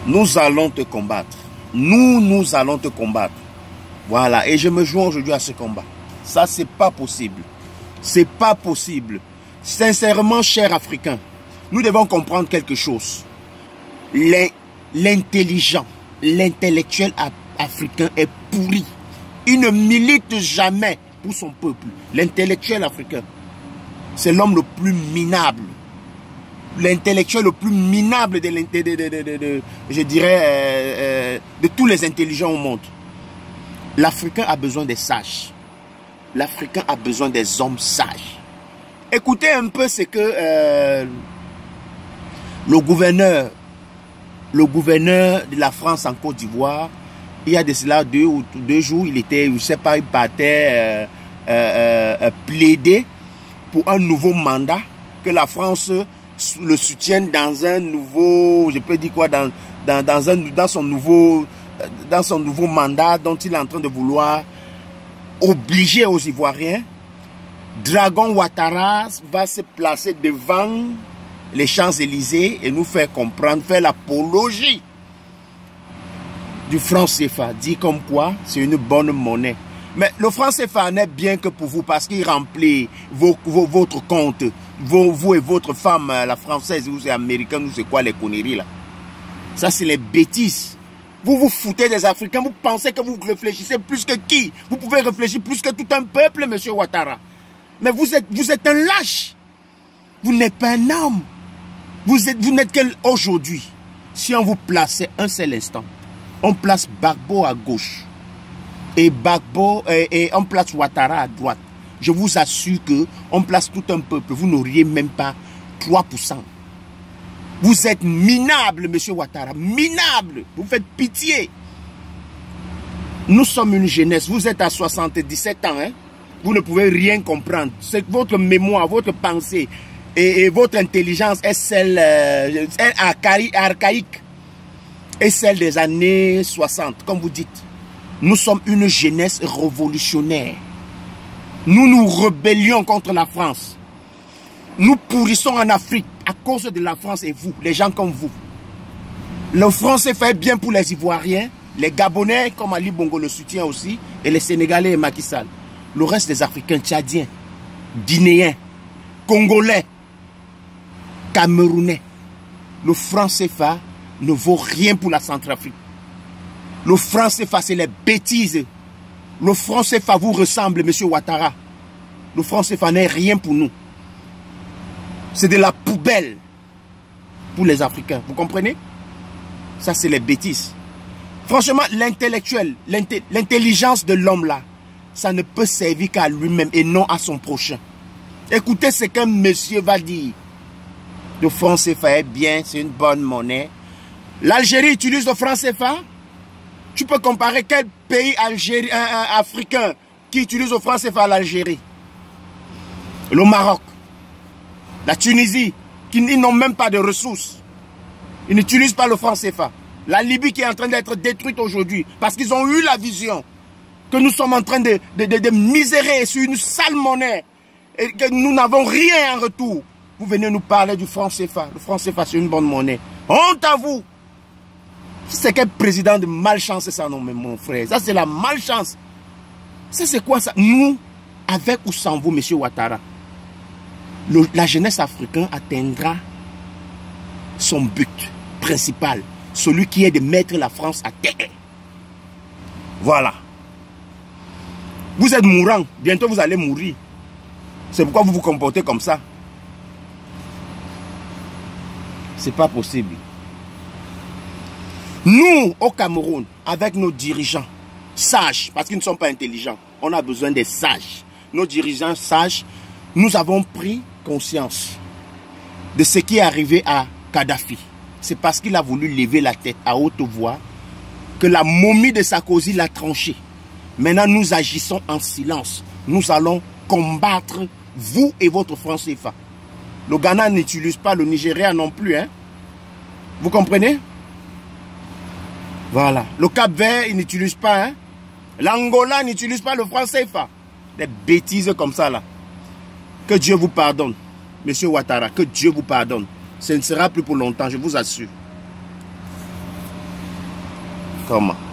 Nous allons te combattre. Nous allons te combattre. Voilà. Et je me joins aujourd'hui à ce combat. Ça, c'est pas possible. C'est pas possible. Sincèrement, chers Africains, nous devons comprendre quelque chose. L'intelligent, l'intellectuel africain est pourri. Il ne milite jamais pour son peuple. L'intellectuel africain, c'est l'homme le plus minable. L'intellectuel le plus minable je dirais, de tous les intelligents au monde. L'Africain a besoin des sages. L'Africain a besoin des hommes sages. Écoutez un peu ce que le gouverneur de la France en Côte d'Ivoire, il y a de cela deux jours, il était, je ne sais pas, il partait plaider pour un nouveau mandat, que la France le soutienne dans un nouveau, je peux dire quoi, dans son nouveau mandat dont il est en train de vouloir obliger aux Ivoiriens. Dragon Ouattara va se placer devant les Champs-Élysées et nous faire comprendre, faire l'apologie du franc CFA, dit comme quoi c'est une bonne monnaie. Mais le franc CFA n'est bien que pour vous parce qu'il remplit votre compte, vous et votre femme, la française, vous êtes américaine, vous c'est quoi les conneries là. Ça c'est les bêtises. Vous vous foutez des Africains, vous pensez que vous réfléchissez plus que qui? Vous pouvez réfléchir plus que tout un peuple, monsieur Ouattara. Mais vous êtes un lâche. Vous n'êtes pas un homme. Vous n'êtes qu'aujourd'hui. Si on vous plaçait un seul instant, on place Gbagbo à gauche et on place Ouattara à droite. Je vous assure que on place tout un peuple. Vous n'auriez même pas 3%. Vous êtes minable, monsieur Ouattara. Minable. Vous faites pitié. Nous sommes une jeunesse. Vous êtes à 77 ans. Hein? Vous ne pouvez rien comprendre. C'est que votre mémoire, votre pensée et votre intelligence est celle archaïque. Et celle des années 60, comme vous dites. Nous sommes une jeunesse révolutionnaire. Nous nous rébellions contre la France. Nous pourrissons en Afrique à cause de la France et vous, les gens comme vous. Le français fait bien pour les Ivoiriens, les Gabonais, comme Ali Bongo le soutient aussi, et les Sénégalais et Macky Sall. Le reste des Africains, Tchadiens, Guinéens, Congolais, Camerounais. Le franc CFA ne vaut rien pour la Centrafrique. Le franc CFA, c'est les bêtises. Le franc CFA vous ressemble, monsieur Ouattara. Le franc CFA n'est rien pour nous. C'est de la poubelle pour les Africains. Vous comprenez? Ça, c'est les bêtises. Franchement, l'intellectuel, l'intelligence de l'homme là, ça ne peut servir qu'à lui-même et non à son prochain. Écoutez ce qu'un monsieur va dire. Le franc CFA est bien, c'est une bonne monnaie. L'Algérie utilise le franc CFA. Tu peux comparer quel pays africain qui utilise le franc CFA à l'Algérie? Le Maroc. La Tunisie, ils n'ont même pas de ressources. Ils n'utilisent pas le franc CFA. La Libye qui est en train d'être détruite aujourd'hui parce qu'ils ont eu la vision que nous sommes en train de misérer sur une sale monnaie et que nous n'avons rien en retour. Vous venez nous parler du franc CFA. Le franc CFA, c'est une bonne monnaie. Honte à vous! C'est quel président de malchance ça, non, mais mon frère? Ça, c'est la malchance. Ça, c'est quoi ça? Nous, avec ou sans vous, monsieur Ouattara, la jeunesse africaine atteindra son but principal. Celui qui est de mettre la France à terre. Voilà. Vous êtes mourant. Bientôt, vous allez mourir. C'est pourquoi vous vous comportez comme ça. C'est pas possible. Nous, au Cameroun, avec nos dirigeants sages, parce qu'ils ne sont pas intelligents, on a besoin des sages. Nos dirigeants sages, nous avons pris conscience de ce qui est arrivé à Kadhafi. C'est parce qu'il a voulu lever la tête à haute voix que la momie de Sarkozy l'a tranché. Maintenant, nous agissons en silence. Nous allons combattre vous et votre franc CFA. Le Ghana n'utilise pas, le Nigeria non plus. Hein? Vous comprenez? Voilà. Le Cap-Vert, il n'utilise pas. Hein? L'Angola n'utilise pas le franc CFA. Des bêtises comme ça là. Que Dieu vous pardonne. Monsieur Ouattara, que Dieu vous pardonne. Ce ne sera plus pour longtemps, je vous assure. Comment?